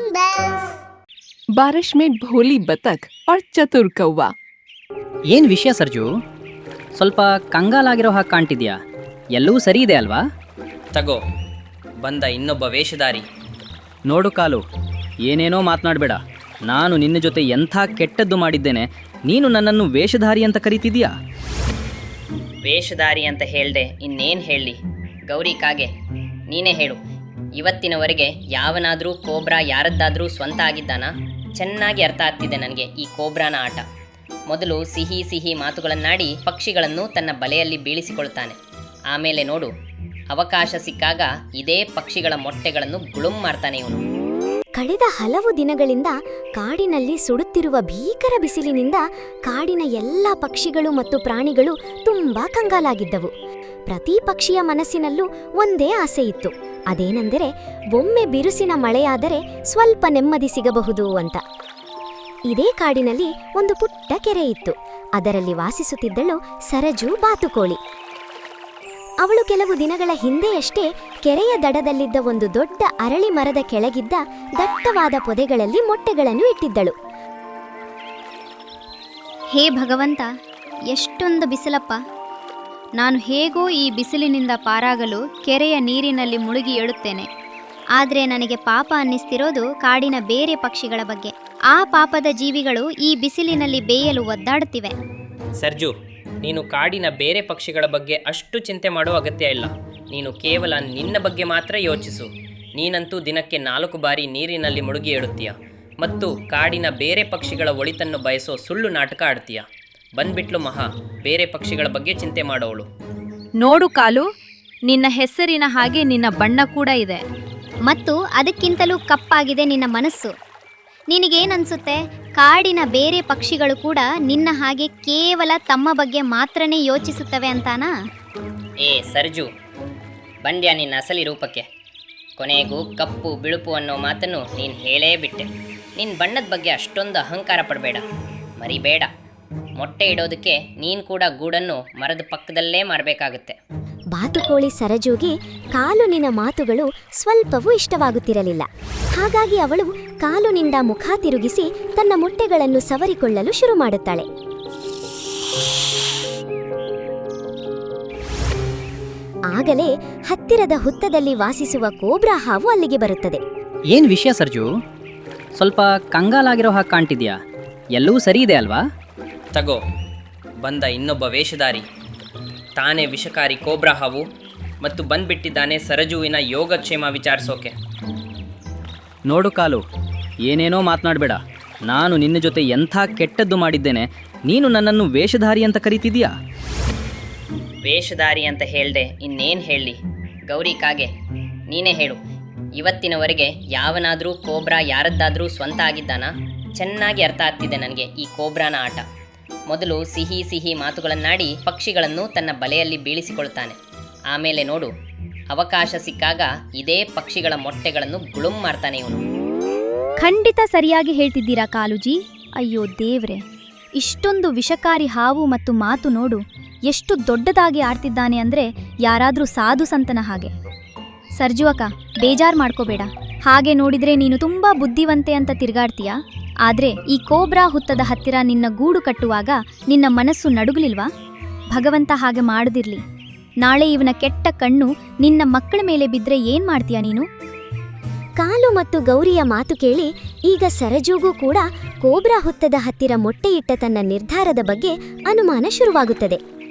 Jingle bells. बारिश में भोली बतख और चतुर कौवा। ಏನು ವಿಷಯ ಸರ್ಜು? ಸ್ವಲ್ಪ ಕಂಗಾಲಾಗಿರೋ ಹಾಗೆ ಕಾಣ್ತಿದ್ಯಾ. ಎಲ್ಲವೂ ಸರಿ ಇದೆ ಅಲ್ವಾ? ತಗೋ ಬಂದ ಇನ್ನೊಬ್ಬ ವೇಷಧಾರಿ. ನೋಡು ಕಾಲು, ಏನೇನೋ ಮಾತನಾಡಬೇಡ. ನಾನು ನಿನ್ನ ಜೊತೆ ಎಂಥ ಕೆಟ್ಟದ್ದು ಮಾಡಿದ್ದೇನೆ, ನೀನು ನನ್ನನ್ನು ವೇಷಧಾರಿ ಅಂತ ಕರೀತಿದ್ಯಾ? ವೇಷಧಾರಿ ಅಂತ ಹೇಳ್ದೆ ಇನ್ನೇನು ಹೇಳಲಿ? ಗೌರಿ ಕಾಗೆ, ನೀನೇ ಹೇಳು. ಇವತ್ತಿನವರೆಗೆ ಯಾವನಾದರೂ ಕೋಬ್ರಾ ಯಾರದ್ದಾದರೂ ಸ್ವಂತ ಆಗಿದ್ದಾನಾ? ಚೆನ್ನಾಗಿ ಅರ್ಥ ಆಗ್ತಿದೆ ನನಗೆ ಈ ಕೋಬ್ರಾನ ಆಟ. ಮೊದಲು ಸಿಹಿ ಸಿಹಿ ಮಾತುಗಳನ್ನಾಡಿ ಪಕ್ಷಿಗಳನ್ನು ತನ್ನ ಬಲೆಯಲ್ಲಿ ಬೀಳಿಸಿಕೊಳ್ತಾನೆ. ಆಮೇಲೆ ನೋಡು, ಅವಕಾಶ ಸಿಕ್ಕಾಗ ಇದೇ ಪಕ್ಷಿಗಳ ಮೊಟ್ಟೆಗಳನ್ನು ಗುಳುಂ ಮಾಡ್ತಾನೆ ಇವನು. ಕಳೆದ ಹಲವು ದಿನಗಳಿಂದ ಕಾಡಿನಲ್ಲಿ ಸುಡುತ್ತಿರುವ ಭೀಕರ ಬಿಸಿಲಿನಿಂದ ಕಾಡಿನ ಎಲ್ಲ ಪಕ್ಷಿಗಳು ಮತ್ತು ಪ್ರಾಣಿಗಳು ತುಂಬಾ ಕಂಗಾಲಾಗಿದ್ದವು. ಪ್ರತಿ ಪಕ್ಷಿಯ ಮನಸ್ಸಿನಲ್ಲೂ ಒಂದೇ ಆಸೆ ಇತ್ತು, ಅದೇನೆಂದರೆ ಒಮ್ಮೆ ಬಿರುಸಿನ ಮಳೆಯಾದರೆ ಸ್ವಲ್ಪ ನೆಮ್ಮದಿ ಸಿಗಬಹುದು ಅಂತ. ಇದೇ ಕಾಡಿನಲ್ಲಿ ಒಂದು ಪುಟ್ಟ ಕೆರೆ ಇತ್ತು. ಅದರಲ್ಲಿ ವಾಸಿಸುತ್ತಿದ್ದಳು ಸರಜು ಬಾತುಕೋಳಿ. ಅವಳು ಕೆಲವು ದಿನಗಳ ಹಿಂದೆಯಷ್ಟೇ ಕೆರೆಯ ದಡದಲ್ಲಿದ್ದ ಒಂದು ದೊಡ್ಡ ಅರಳಿ ಮರದ ಕೆಳಗಿದ್ದ ದಟ್ಟವಾದ ಪೊದೆಗಳಲ್ಲಿ ಮೊಟ್ಟೆಗಳನ್ನು ಇಟ್ಟಿದ್ದಳು. ಹೇ ಭಗವಂತ, ಎಷ್ಟೊಂದು ಬಿಸಿಲಪ್ಪ! ನಾನು ಹೇಗೋ ಈ ಬಿಸಿಲಿನಿಂದ ಪಾರಾಗಲು ಕೆರೆಯ ನೀರಿನಲ್ಲಿ ಮುಳುಗಿ ಏಳುತ್ತೇನೆ. ಆದರೆ ನನಗೆ ಪಾಪ ಅನ್ನಿಸ್ತಿರೋದು ಕಾಡಿನ ಬೇರೆ ಪಕ್ಷಿಗಳ ಬಗ್ಗೆ. ಆ ಪಾಪದ ಜೀವಿಗಳು ಈ ಬಿಸಿಲಿನಲ್ಲಿ ಬೇಯಲು ಒದ್ದಾಡುತ್ತಿವೆ. ಸರ್ಜು, ನೀನು ಕಾಡಿನ ಬೇರೆ ಪಕ್ಷಿಗಳ ಬಗ್ಗೆ ಅಷ್ಟು ಚಿಂತೆ ಮಾಡೋ ಅಗತ್ಯ ಇಲ್ಲ. ನೀನು ಕೇವಲ ನಿನ್ನ ಬಗ್ಗೆ ಮಾತ್ರ ಯೋಚಿಸು. ನೀನಂತೂ ದಿನಕ್ಕೆ 4 ಬಾರಿ ನೀರಿನಲ್ಲಿ ಮುಳುಗಿ ಏಳುತ್ತೀಯ ಮತ್ತು ಕಾಡಿನ ಬೇರೆ ಪಕ್ಷಿಗಳ ಒಳಿತನ್ನು ಬಯಸೋ ಸುಳ್ಳು ನಾಟಕ ಆಡ್ತೀಯ. ಬಂದ್ಬಿಟ್ಲು ಮಹಾ ಬೇರೆ ಪಕ್ಷಿಗಳ ಬಗ್ಗೆ ಚಿಂತೆ ಮಾಡೋಳು. ನೋಡು ಕಾಲು, ನಿನ್ನ ಹೆಸರಿನ ಹಾಗೆ ನಿನ್ನ ಬಣ್ಣ ಕೂಡ ಇದೆ. ಮತ್ತು ಅದಕ್ಕಿಂತಲೂ ಕಪ್ಪಾಗಿದೆ ನಿನ್ನ ಮನಸ್ಸು. ನಿನಗೇನನ್ಸುತ್ತೆ? ಕಾಡಿನ ಬೇರೆ ಪಕ್ಷಿಗಳು ಕೂಡ ನಿನ್ನ ಹಾಗೆ ಕೇವಲ ತಮ್ಮ ಬಗ್ಗೆ ಮಾತ್ರನೇ ಯೋಚಿಸುತ್ತವೆ ಅಂತಾನಾ? ಏ ಸರ್ಜು, ಬಂದ್ಯಾ ನಿನ್ನ ಅಸಲಿ ರೂಪಕ್ಕೆ? ಕೊನೆಗೂ ಕಪ್ಪು ಬಿಳುಪು ಅನ್ನೋ ಮಾತನ್ನು ನೀನು ಹೇಳೇ ಬಿಟ್ಟೆ. ನಿನ್ನ ಬಣ್ಣದ ಬಗ್ಗೆ ಅಷ್ಟೊಂದು ಅಹಂಕಾರ ಪಡಬೇಡ, ಮರಿಬೇಡ. ಮೊಟ್ಟೆ ಇಡೋದಕ್ಕೆ ನೀನು ಕೂಡ ಗೂಡನ್ನು ಮರದ ಪಕ್ಕದಲ್ಲೇ ಮಾಡಬೇಕಾಗುತ್ತೆ. ಬಾತುಕೋಳಿ ಸರಜುಗೆ ಕಾಲುನಿನ ಮಾತುಗಳು ಸ್ವಲ್ಪವೂ ಇಷ್ಟವಾಗುತ್ತಿರಲಿಲ್ಲ. ಹಾಗಾಗಿ ಅವಳು ಕಾಲುನಿಂದ ಮುಖ ತಿರುಗಿಸಿ ತನ್ನ ಮೊಟ್ಟೆಗಳನ್ನು ಸವರಿಕೊಳ್ಳಲು ಶುರು ಮಾಡುತ್ತಾಳೆ. ಆಗಲೇ ಹತ್ತಿರದ ಹುತ್ತದಲ್ಲಿ ವಾಸಿಸುವ ಕೋಬ್ರಾ ಹಾವು ಅಲ್ಲಿಗೆ ಬರುತ್ತದೆ. ಏನು ವಿಷಯ ಸರ್ಜು? ಸ್ವಲ್ಪ ಕಂಗಾಲಾಗಿರೋ ಹಾಗೆ ಕಾಣ್ತಿದ್ಯಾ. ಎಲ್ಲವೂ ಸರಿ ಇದೆ ಅಲ್ವಾ? ತಗೋ ಬಂದ ಇನ್ನೊಬ್ಬ ವೇಷಧಾರಿ. ತಾನೇ ವಿಷಕಾರಿ ಕೋಬ್ರಾ ಹಾವು ಮತ್ತು ಬಂದ್ಬಿಟ್ಟಿದ್ದಾನೆ ಸರಜುವಿನ ಯೋಗಕ್ಷೇಮ ವಿಚಾರಿಸೋಕೆ. ನೋಡು ಕಾಲು, ಏನೇನೋ ಮಾತನಾಡಬೇಡ. ನಾನು ನಿನ್ನ ಜೊತೆ ಎಂಥ ಕೆಟ್ಟದ್ದು ಮಾಡಿದ್ದೇನೆ, ನೀನು ನನ್ನನ್ನು ವೇಷಧಾರಿ ಅಂತ ಕರೀತಿದ್ಯಾ? ವೇಷಧಾರಿ ಅಂತ ಹೇಳ್ದೆ ಇನ್ನೇನು ಹೇಳಲಿ? ಗೌರಿ ಕಾಗೆ, ನೀನೇ ಹೇಳು. ಇವತ್ತಿನವರೆಗೆ ಯಾವನಾದರೂ ಕೋಬ್ರಾ ಯಾರದ್ದಾದರೂ ಸ್ವಂತ ಆಗಿದ್ದಾನಾ? ಚೆನ್ನಾಗಿ ಅರ್ಥ ಆಗ್ತಿದೆ ನನಗೆ ಈ ಕೋಬ್ರಾನ ಆಟ. ಮೊದಲು ಸಿಹಿ ಸಿಹಿ ಮಾತುಗಳನ್ನಾಡಿ ಪಕ್ಷಿಗಳನ್ನು ತನ್ನ ಬಲೆಯಲ್ಲಿ ಬೀಳಿಸಿಕೊಳ್ತಾನೆ. ಆಮೇಲೆ ನೋಡು, ಅವಕಾಶ ಸಿಕ್ಕಾಗ ಇದೇ ಪಕ್ಷಿಗಳ ಮೊಟ್ಟೆಗಳನ್ನು ಗುಳುಂ ಮಾಡ್ತಾನೆ ಇವನು. ಖಂಡಿತ ಸರಿಯಾಗಿ ಹೇಳ್ತಿದ್ದೀರಾ ಕಾಲುಜಿ. ಅಯ್ಯೋ ದೇವ್ರೆ, ಇಷ್ಟೊಂದು ವಿಷಕಾರಿ ಹಾವು ಮತ್ತು ಮಾತು ನೋಡು, ಎಷ್ಟು ದೊಡ್ಡದಾಗಿ ಆಡ್ತಿದ್ದಾನೆ ಅಂದರೆ ಯಾರಾದರೂ ಸಾಧು ಸಂತನ ಹಾಗೆ. ಸರ್ಜು ಅಕ್ಕ, ಬೇಜಾರು ಮಾಡ್ಕೋಬೇಡ. ಹಾಗೆ ನೋಡಿದ್ರೆ ನೀನು ತುಂಬ ಬುದ್ಧಿವಂತೆ ಅಂತ ತಿರುಗಾಡ್ತೀಯಾ. ಆದರೆ ಈ ಕೋಬ್ರಾ ಹುತ್ತದ ಹತ್ತಿರ ನಿನ್ನ ಗೂಡು ಕಟ್ಟುವಾಗ ನಿನ್ನ ಮನಸ್ಸು ನಡುಗಲಿಲ್ವಾ? ಭಗವಂತ ಹಾಗೆ ಮಾಡದಿರ್ಲಿ. ನಾಳೆ ಇವನ ಕೆಟ್ಟ ಕಣ್ಣು ನಿನ್ನ ಮಕ್ಕಳ ಮೇಲೆ ಬಿದ್ದರೆ ಏನ್ ಮಾಡ್ತೀಯ ನೀನು? ಕಾಲು ಮತ್ತು ಗೌರಿಯ ಮಾತು ಕೇಳಿ ಈಗ ಸರಜುಗೂ ಕೂಡ ಕೋಬ್ರಾ ಹುತ್ತದ ಹತ್ತಿರ ಮೊಟ್ಟೆಯಿಟ್ಟ ತನ್ನ ನಿರ್ಧಾರದ ಬಗ್ಗೆ ಅನುಮಾನ ಶುರುವಾಗುತ್ತದೆ.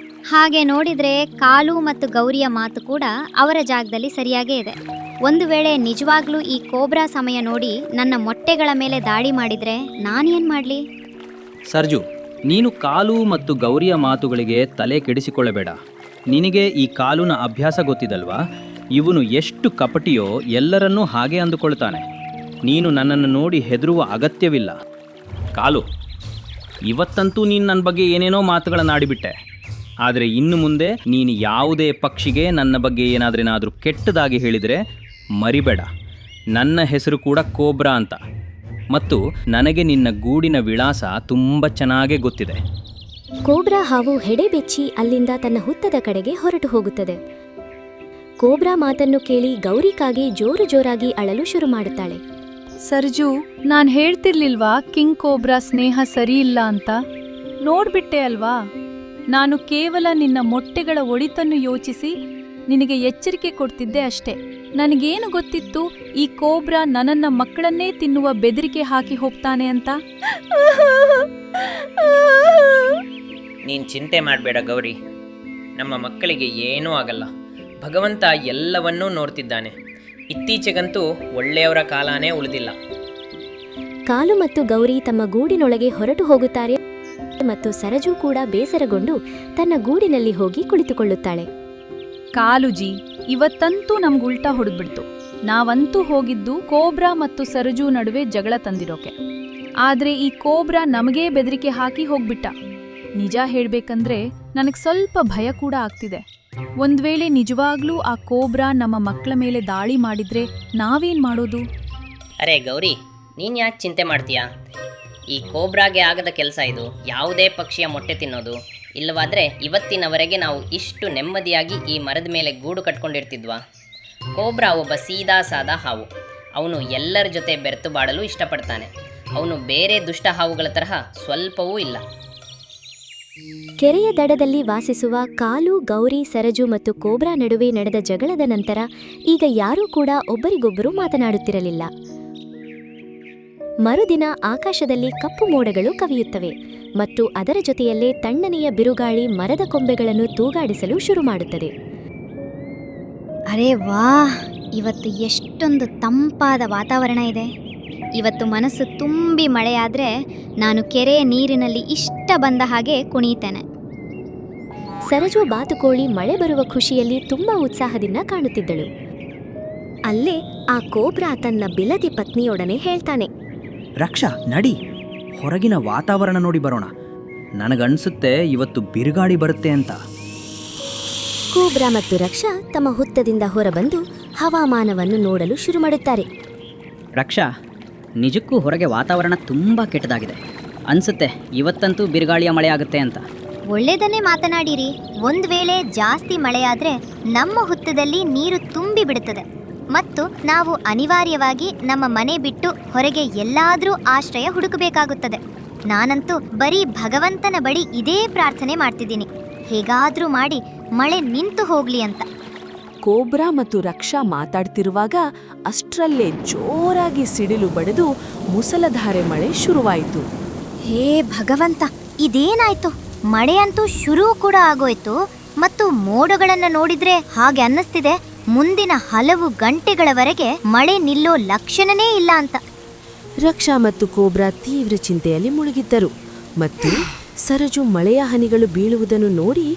ಹಾಗೆ ನೋಡಿದ್ರೆ ಕಾಲು ಮತ್ತು ಗೌರಿಯ ಮಾತು ಕೂಡ ಅವರ ಜಾಗದಲ್ಲಿ ಸರಿಯಾಗೇ ಇದೆ. ಒಂದು ವೇಳೆ ನಿಜವಾಗ್ಲೂ ಈ ಕೋಬ್ರಾ ಸಮಯ ನೋಡಿ ನನ್ನ ಮೊಟ್ಟೆಗಳ ಮೇಲೆ ದಾಳಿ ಮಾಡಿದ್ರೆ ನಾನೇನ್ ಮಾಡ್ಲಿ? ಸರ್ಜು, ನೀನು ಕಾಲು ಮತ್ತು ಗೌರಿಯ ಮಾತುಗಳಿಗೆ ತಲೆ ಕೆಡಿಸಿಕೊಳ್ಳಬೇಡ. ನಿನಗೆ ಈ ಕಾಲುನ ಅಭ್ಯಾಸ ಗೊತ್ತಿದಲ್ವಾ? ಇವನು ಎಷ್ಟು ಕಪಟಿಯೋ ಎಲ್ಲರನ್ನೂ ಹಾಗೆ ಅಂದುಕೊಳ್ತಾನೆ. ನೀನು ನನ್ನನ್ನು ನೋಡಿ ಹೆದರುವ ಅಗತ್ಯವಿಲ್ಲ. ಕಾಲು, ಇವತ್ತಂತೂ ನೀನು ನನ್ನ ಬಗ್ಗೆ ಏನೇನೋ ಮಾತುಗಳನ್ನಾಡಿಬಿಟ್ಟೆ. ಆದರೆ ಇನ್ನು ಮುಂದೆ ನೀನು ಯಾವುದೇ ಪಕ್ಷಿಗೆ ನನ್ನ ಬಗ್ಗೆ ಏನಾದ್ರೇನಾದರೂ ಕೆಟ್ಟದಾಗಿ ಹೇಳಿದರೆ ಮರಿಬೇಡ. ನನ್ನ ಹೆಸರು ಕೂಡ ಕೋಬ್ರಾ ಅಂತ, ಮತ್ತು ನನಗೆ ನಿನ್ನ ಗೂಡಿನ ವಿಳಾಸ ತುಂಬ ಚೆನ್ನಾಗೇ ಗೊತ್ತಿದೆ. ಕೋಬ್ರಾ ಹಾವು ಹೆಡೆಬೆಚ್ಚಿ ಅಲ್ಲಿಂದ ತನ್ನ ಹುತ್ತದ ಕಡೆಗೆ ಹೊರಟು ಹೋಗುತ್ತದೆ. ಕೋಬ್ರಾ ಮಾತನ್ನು ಕೇಳಿ ಗೌರಿ ಕಾಗೆ ಜೋರು ಜೋರಾಗಿ ಅಳಲು ಶುರು ಮಾಡುತ್ತಾಳೆ. ಸರ್ಜು, ನಾನ್ ಹೇಳ್ತಿರ್ಲಿಲ್ವಾ ಕಿಂಗ್ ಕೋಬ್ರಾ ಸ್ನೇಹ ಸರಿಯಿಲ್ಲ ಅಂತ? ನೋಡ್ಬಿಟ್ಟೆ ಅಲ್ವಾ? ನಾನು ಕೇವಲ ನಿನ್ನ ಮೊಟ್ಟೆಗಳ ಒಳಿತನ್ನು ಯೋಚಿಸಿ ನಿನಗೆ ಎಚ್ಚರಿಕೆ ಕೊಡ್ತಿದ್ದೆ ಅಷ್ಟೇ. ನನಗೇನು ಗೊತ್ತಿತ್ತು ಈ ಕೋಬ್ರಾ ನನ್ನನ್ನ ಮಕ್ಕಳನ್ನೇ ತಿನ್ನುವ ಬೆದರಿಕೆ ಹಾಕಿ ಹೋಗ್ತಾನೆ ಅಂತ? ನೀನು ಚಿಂತೆ ಮಾಡಬೇಡ ಗೌರಿ, ನಮ್ಮ ಮಕ್ಕಳಿಗೆ ಏನೂ ಆಗಲ್ಲ. ಭಗವಂತ ಎಲ್ಲವನ್ನೂ ನೋಡ್ತಿದ್ದಾನೆ. ಇತ್ತೀಚೆಗಂತೂ ಒಳ್ಳೆಯವರ ಕಾಲನೇ ಉಳಿದಿಲ್ಲ. ಕಾಲು ಮತ್ತು ಗೌರಿ ತಮ್ಮ ಗೂಡಿನೊಳಗೆ ಹೊರಟು ಹೋಗುತ್ತಾರೆ ಮತ್ತು ಸರಜು ಕೂಡ ಬೇಸರಗೊಂಡು ತನ್ನ ಗೂಡಿನಲ್ಲಿ ಹೋಗಿ ಕುಳಿತುಕೊಳ್ಳುತ್ತಾಳೆ. ಕಾಲುಜಿ, ಇವತ್ತಂತೂ ನಮ್ಗುಲ್ಟಾ ಹೊಡೆದ್ಬಿಡ್ತು. ನಾವಂತೂ ಹೋಗಿದ್ದು ಕೋಬ್ರಾ ಮತ್ತು ಸರಜು ನಡುವೆ ಜಗಳ ತಂದಿರೋಕೆ. ಆದ್ರೆ ಈ ಕೋಬ್ರಾ ನಮಗೇ ಬೆದರಿಕೆ ಹಾಕಿ ಹೋಗ್ಬಿಟ್ಟ. ನಿಜ ಹೇಳ್ಬೇಕಂದ್ರೆ ನನಗ್ ಸ್ವಲ್ಪ ಭಯ ಕೂಡ ಆಗ್ತಿದೆ. ಒಂದ್ವೇಳೆ ನಿಜವಾಗ್ಲೂ ಆ ಕೋಬ್ರಾ ನಮ್ಮ ಮಕ್ಕಳ ಮೇಲೆ ದಾಳಿ ಮಾಡಿದ್ರೆ ನಾವೇನ್ ಮಾಡೋದು? ಅರೆ ಗೌರಿ, ನೀನು ಯಾಕೆ ಚಿಂತೆ ಮಾಡ್ತೀಯಾ? ಈ ಕೋಬ್ರಾಗೆ ಆಗದ ಕೆಲಸ ಇದು. ಯಾವುದೇ ಪಕ್ಷಿಯ ಮೊಟ್ಟೆ ತಿನ್ನೋದು. ಇಲ್ಲವಾದರೆ ಇವತ್ತಿನವರೆಗೆ ನಾವು ಇಷ್ಟು ನೆಮ್ಮದಿಯಾಗಿ ಈ ಮರದ ಮೇಲೆ ಗೂಡು ಕಟ್ಕೊಂಡಿರ್ತಿದ್ವಾ? ಕೋಬ್ರಾ ಒಬ್ಬ ಸೀದಾ ಸಾದಾ ಹಾವು. ಅವನು ಎಲ್ಲರ ಜೊತೆ ಬೆರೆತು ಬಾಳಲು ಇಷ್ಟಪಡ್ತಾನೆ. ಅವನು ಬೇರೆ ದುಷ್ಟ ಹಾವುಗಳ ತರಹ ಸ್ವಲ್ಪವೂ ಇಲ್ಲ. ಕೆರೆಯ ದಡದಲ್ಲಿ ವಾಸಿಸುವ ಕಾಲು, ಗೌರಿ, ಸರಜು ಮತ್ತು ಕೋಬ್ರಾ ನಡುವೆ ನಡೆದ ಜಗಳದ ನಂತರ ಈಗ ಯಾರೂ ಕೂಡ ಒಬ್ಬರಿಗೊಬ್ಬರು ಮಾತನಾಡುತ್ತಿರಲಿಲ್ಲ. ಮರುದಿನ ಆಕಾಶದಲ್ಲಿ ಕಪ್ಪು ಮೋಡಗಳು ಕವಿಯುತ್ತವೆ ಮತ್ತು ಅದರ ಜೊತೆಯಲ್ಲೇ ತಣ್ಣನೆಯ ಬಿರುಗಾಳಿ ಮರದ ಕೊಂಬೆಗಳನ್ನು ತೂಗಾಡಿಸಲು ಶುರು ಮಾಡುತ್ತದೆ. ಅರೆ ವಾಹ್, ಇವತ್ತು ಎಷ್ಟೊಂದು ತಂಪಾದ ವಾತಾವರಣ ಇದೆ. ಇವತ್ತು ಮನಸ್ಸು ತುಂಬಿ ಮಳೆಯಾದ್ರೆ ನಾನು ಕೆರೆಯ ನೀರಿನಲ್ಲಿ ಇಷ್ಟ ಬಂದ ಹಾಗೆ ಕುಣಿಯುತ್ತೇನೆ. ಸರಜು ಬಾತುಕೋಳಿ ಮಳೆ ಬರುವ ಖುಷಿಯಲ್ಲಿ ತುಂಬಾ ಉತ್ಸಾಹದಿಂದ ಕಾಣುತ್ತಿದ್ದಳು. ಅಲ್ಲೇ ಆ ಕೋಬ್ರಾ ತನ್ನ ಬಿಲದಿ ಪತ್ನಿಯೊಡನೆ ಹೇಳ್ತಾನೆ, ರಕ್ಷಾ, ನಡಿ, ಹೊರಗಿನ ವಾತಾವರಣ ನೋಡಿ ಬರೋಣ. ನನಗನ್ಸುತ್ತೆ ಇವತ್ತು ಬಿರುಗಾಳಿ ಬರುತ್ತೆ ಅಂತ. ಕೋಬ್ರಾ ಮತ್ತು ರಕ್ಷಾ ತಮ್ಮ ಹುತ್ತದಿಂದ ಹೊರಬಂದು ಹವಾಮಾನವನ್ನು ನೋಡಲು ಶುರು ಮಾಡುತ್ತಾರೆ. ರಕ್ಷಾ, ನಿಜಕ್ಕೂ ಹೊರಗೆ ವಾತಾವರಣ ತುಂಬ ಕೆಟ್ಟದಾಗಿದೆ ಅನ್ಸುತ್ತೆ. ಇವತ್ತಂತೂ ಬಿರುಗಾಳಿಯ ಮಳೆ ಆಗುತ್ತೆ ಅಂತ. ಒಳ್ಳೆಯದನ್ನೇ ಮಾತನಾಡಿರಿ. ಒಂದು ವೇಳೆ ಜಾಸ್ತಿ ಮಳೆಯಾದ್ರೆ ನಮ್ಮ ಹುತ್ತದಲ್ಲಿ ನೀರು ತುಂಬಿ ಬಿಡುತ್ತದೆ ಮತ್ತು ನಾವು ಅನಿವಾರ್ಯವಾಗಿ ನಮ್ಮ ಮನೆ ಬಿಟ್ಟು ಹೊರಗೆ ಎಲ್ಲಾದರೂ ಆಶ್ರಯ ಹುಡುಕಬೇಕಾಗುತ್ತದೆ. ನಾನಂತೂ ಬರೀ ಭಗವಂತನ ಬಳಿ ಇದೇ ಪ್ರಾರ್ಥನೆ ಮಾಡ್ತಿದ್ದೀನಿ, ಹೇಗಾದರೂ ಮಾಡಿ ಮಳೆ ನಿಂತು ಹೋಗ್ಲಿ ಅಂತ. ಕೋಬ್ರಾ ಮತ್ತು ರಕ್ಷಾ ಮಾತಾಡ್ತಿರುವಾಗ ಅಷ್ಟರಲ್ಲೇ ಜೋರಾಗಿ ಸಿಡಿಲು ಬಡಿದು ಮುಸಲಧಾರೆ ಮಳೆ ಶುರುವಾಯಿತು. ಹೇ ಭಗವಂತ, ಇದೇನಾಯ್ತು? ಮಳೆಯಂತೂ ಶುರು ಕೂಡ ಆಗೋಯ್ತು ಮತ್ತು ಮೋಡಗಳನ್ನು ನೋಡಿದ್ರೆ ಹಾಗೆ ಅನ್ನಿಸ್ತಿದೆ ಮುಂದಿನ ಹಲವು ಗಂಟೆಗಳವರೆಗೆ ಮಳೆ ನಿಲ್ಲೋ ಲಕ್ಷಣನೇ ಇಲ್ಲ ಅಂತ. ರಕ್ಷಾ ಮತ್ತು ಕೋಬ್ರಾ ತೀವ್ರ ಚಿಂತೆಯಲ್ಲಿ ಮುಳುಗಿದ್ದರು ಮತ್ತು ಸರಜು ಮಳೆಯ ಹನಿಗಳು ಬೀಳುವುದನ್ನು ನೋಡಿ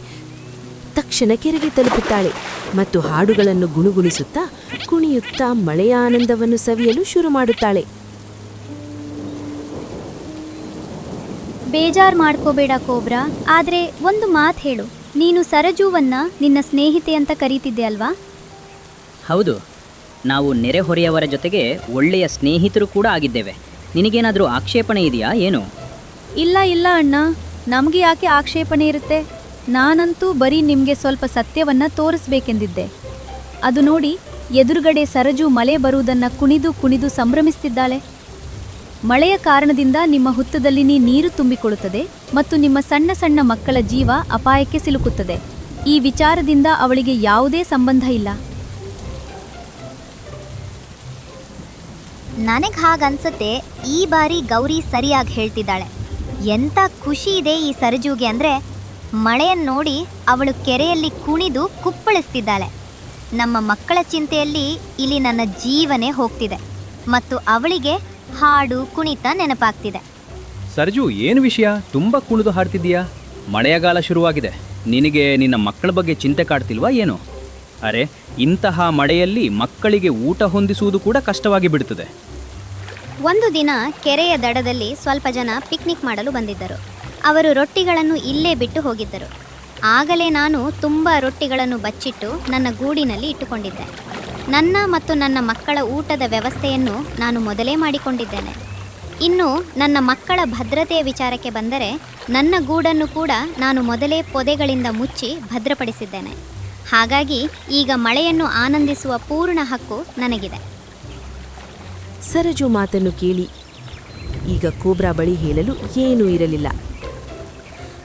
ತಕ್ಷಣ ಕೆರೆಗೆ ತಲುಪುತ್ತಾಳೆ ಮತ್ತು ಹಾಡುಗಳನ್ನು ಗುಣಗುಣಿಸುತ್ತಾ ಕುಣಿಯುತ್ತಾ ಮಳೆಯ ಆನಂದವನ್ನು ಸವಿಯಲು ಶುರು ಮಾಡುತ್ತಾಳೆ. ಬೇಜಾರ್ ಮಾಡ್ಕೋಬೇಡ ಕೋಬ್ರಾ, ಆದ್ರೆ ಒಂದು ಮಾತು ಹೇಳು, ನೀನು ಸರಜುವನ್ನ ನಿನ್ನ ಸ್ನೇಹಿತೆ ಅಂತ ಕರೀತಿದ್ದೆ ಅಲ್ವಾ? ಹೌದು, ನಾವು ನೆರೆಹೊರೆಯವರ ಜೊತೆಗೆ ಒಳ್ಳೆಯ ಸ್ನೇಹಿತರು ಕೂಡ ಆಗಿದ್ದೇವೆ. ನಿನಗೇನಾದರೂ ಆಕ್ಷೇಪಣೆ ಇದೆಯಾ ಏನು? ಇಲ್ಲ ಇಲ್ಲ ಅಣ್ಣ, ನಮಗೆ ಯಾಕೆ ಆಕ್ಷೇಪಣೆ ಇರುತ್ತೆ? ನಾನಂತೂ ಬರೀ ನಿಮಗೆ ಸ್ವಲ್ಪ ಸತ್ಯವನ್ನ ತೋರಿಸ್ಬೇಕೆಂದಿದ್ದೆ. ಅದು ನೋಡಿ, ಎದುರುಗಡೆ ಸರಜು ಮಳೆ ಬರುವುದನ್ನು ಕುಣಿದು ಕುಣಿದು ಸಂಭ್ರಮಿಸ್ತಿದ್ದಾಳೆ. ಮಳೆಯ ಕಾರಣದಿಂದ ನಿಮ್ಮ ಹುತ್ತದಲ್ಲಿ ನೀರು ತುಂಬಿಕೊಳ್ಳುತ್ತದೆ ಮತ್ತು ನಿಮ್ಮ ಸಣ್ಣ ಸಣ್ಣ ಮಕ್ಕಳ ಜೀವ ಅಪಾಯಕ್ಕೆ ಸಿಲುಕುತ್ತದೆ. ಈ ವಿಚಾರದಿಂದ ಅವಳಿಗೆ ಯಾವುದೇ ಸಂಬಂಧ ಇಲ್ಲ. ನನಗೆ ಹಾಗನ್ಸುತ್ತೆ ಈ ಬಾರಿ ಗೌರಿ ಸರಿಯಾಗಿ ಹೇಳ್ತಿದ್ದಾಳೆ. ಎಂಥ ಖುಷಿ ಇದೆ ಈ ಸರಜುಗೆ ಅಂದರೆ ಮಳೆಯನ್ನು ನೋಡಿ ಅವಳು ಕೆರೆಯಲ್ಲಿ ಕುಣಿದು ಕುಪ್ಪಳಿಸ್ತಿದ್ದಾಳೆ. ನಮ್ಮ ಮಕ್ಕಳ ಚಿಂತೆಯಲ್ಲಿ ಇಲ್ಲಿ ನನ್ನ ಜೀವನೇ ಹೋಗ್ತಿದೆ ಮತ್ತು ಅವಳಿಗೆ ಹಾಡು ಕುಣಿತ ನೆನಪಾಗ್ತಿದೆ. ಸರ್ಜು, ಏನು ವಿಷಯ? ತುಂಬ ಕುಣಿದು ಹಾಡ್ತಿದ್ದೀಯಾ? ಮಳೆಯಗಾಲ ಶುರುವಾಗಿದೆ. ನಿನಗೆ ನಿನ್ನ ಮಕ್ಕಳ ಬಗ್ಗೆ ಚಿಂತೆ ಕಾಡ್ತಿಲ್ವಾ ಏನು? ಅರೆ, ಇಂತಹ ಮಳೆಯಲ್ಲಿ ಮಕ್ಕಳಿಗೆ ಊಟ ಹೊಂದಿಸುವುದು ಕೂಡ ಕಷ್ಟವಾಗಿ ಬಿಡುತ್ತದೆ. ಒಂದು ದಿನ ಕೆರೆಯ ದಡದಲ್ಲಿ ಸ್ವಲ್ಪ ಜನ ಪಿಕ್ನಿಕ್ ಮಾಡಲು ಬಂದಿದ್ದರು. ಅವರು ರೊಟ್ಟಿಗಳನ್ನು ಇಲ್ಲೇ ಬಿಟ್ಟು ಹೋಗಿದ್ದರು. ಆಗಲೇ ನಾನು ತುಂಬ ರೊಟ್ಟಿಗಳನ್ನು ಬಚ್ಚಿಟ್ಟು ನನ್ನ ಗೂಡಿನಲ್ಲಿ ಇಟ್ಟುಕೊಂಡಿದ್ದೆ. ನನ್ನ ಮತ್ತು ನನ್ನ ಮಕ್ಕಳ ಊಟದ ವ್ಯವಸ್ಥೆಯನ್ನು ನಾನು ಮೊದಲೇ ಮಾಡಿಕೊಂಡಿದ್ದೇನೆ. ಇನ್ನು ನನ್ನ ಮಕ್ಕಳ ಭದ್ರತೆಯ ವಿಚಾರಕ್ಕೆ ಬಂದರೆ ನನ್ನ ಗೂಡನ್ನು ಕೂಡ ನಾನು ಮೊದಲೇ ಪೊದೆಗಳಿಂದ ಮುಚ್ಚಿ ಭದ್ರಪಡಿಸಿದ್ದೇನೆ. ಹಾಗಾಗಿ ಈಗ ಮಳೆಯನ್ನು ಆನಂದಿಸುವ ಪೂರ್ಣ ಹಕ್ಕು ನನಗಿದೆ. ಸರಜು ಮಾತನ್ನು ಕೇಳಿ ಈಗ ಕೋಬ್ರಾ ಬಳಿ ಹೇಳಲು ಏನೂ ಇರಲಿಲ್ಲ.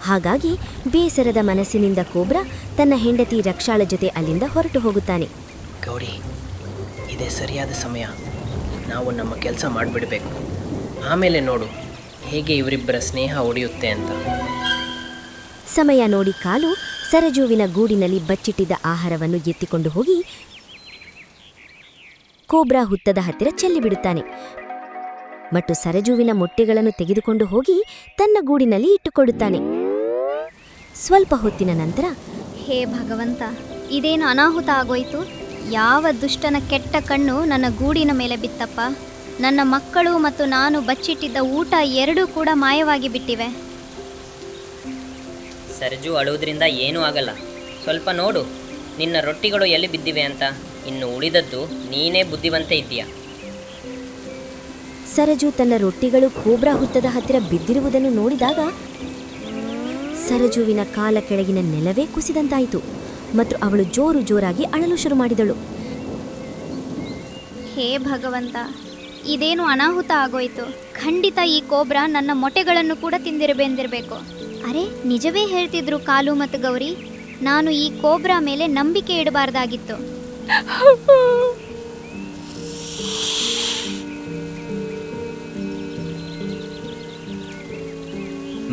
ಹಾಗಾಗಿ ಬೇಸರದ ಮನಸ್ಸಿನಿಂದ ಕೋಬ್ರಾ ತನ್ನ ಹೆಂಡತಿ ರಕ್ಷಾಳ ಜೊತೆ ಅಲ್ಲಿಂದ ಹೊರಟು ಹೋಗುತ್ತಾನೆ. ಗೌರಿ, ಇದೇ ಸರಿಯಾದ ಸಮಯ. ನಾವು ನಮ್ಮ ಕೆಲಸ ಮಾಡಿಬಿಡಬೇಕು. ಆಮೇಲೆ ನೋಡು ಹೇಗೆ ಇವರಿಬ್ಬರ ಸ್ನೇಹ ಒಡೆಯುತ್ತೆ ಅಂತ. ಸಮಯ ನೋಡಿ ಕಾಲು ಸರಜುವಿನ ಗೂಡಿನಲ್ಲಿ ಬಚ್ಚಿಟ್ಟಿದ್ದ ಆಹಾರವನ್ನು ಎತ್ತಿಕೊಂಡು ಹೋಗಿ ಕೋಬ್ರಾ ಹುತ್ತದ ಹತ್ತಿರ ಚೆಲ್ಲಿಬಿಡುತ್ತಾನೆ ಮತ್ತು ಸರಜುವಿನ ಮೊಟ್ಟೆಗಳನ್ನು ತೆಗೆದುಕೊಂಡು ಹೋಗಿ ತನ್ನ ಗೂಡಿನಲ್ಲಿ ಇಟ್ಟುಕೊಡುತ್ತಾನೆ. ಸ್ವಲ್ಪ ಹೊತ್ತಿನ ನಂತರ, ಹೇ ಭಗವಂತ, ಇದೇನು ಅನಾಹುತ ಆಗೋಯ್ತು? ಯಾವ ದುಷ್ಟನ ಕೆಟ್ಟ ಕಣ್ಣು ನನ್ನ ಗೂಡಿನ ಮೇಲೆ ಬಿತ್ತಪ್ಪ. ನನ್ನ ಮಕ್ಕಳು ಮತ್ತು ನಾನು ಬಚ್ಚಿಟ್ಟಿದ್ದ ಊಟ ಎರಡೂ ಕೂಡ ಮಾಯವಾಗಿ ಬಿಟ್ಟಿವೆ. ಸರಜು, ಅಳುವುದರಿಂದ ಏನೂ ಆಗಲ್ಲ. ಸ್ವಲ್ಪ ನೋಡು ನಿನ್ನ ರೊಟ್ಟಿಗಳು ಎಲ್ಲಿ ಬಿದ್ದಿವೆ ಅಂತ. ಇನ್ನು ಉಳಿದದ್ದು ನೀನೇ ಬುದ್ಧಿವಂತ ಇದ್ದೀಯ. ಸರಜು ತನ್ನ ರೊಟ್ಟಿಗಳು ಕೋಬ್ರಾ ಹುತ್ತದ ಹತ್ತಿರ ಬಿದ್ದಿರುವುದನ್ನು ನೋಡಿದಾಗ ಸರಜುವಿನ ಕಾಲ ಕೆಳಗಿನ ನೆಲವೇ ಕುಸಿದಂತಾಯಿತು ಮತ್ತು ಅವಳು ಜೋರು ಜೋರಾಗಿ ಅಳಲು ಶುರು ಮಾಡಿದಳು. ಹೇ ಭಗವಂತ, ಇದೇನು ಅನಾಹುತ ಆಗೋಯ್ತು? ಖಂಡಿತ ಈ ಕೋಬ್ರಾ ನನ್ನ ಮೊಟ್ಟೆಗಳನ್ನು ಕೂಡ ತಿಂದಿರಬೇಂದಿರಬೇಕು. ಅರೆ, ನಿಜವೇ ಹೇಳ್ತಿದ್ರು ಕಾಲು ಮತ್ತು ಗೌರಿ. ನಾನು ಈ ಕೋಬ್ರಾ ಮೇಲೆ ನಂಬಿಕೆ ಇಡಬಾರ್ದಾಗಿತ್ತು.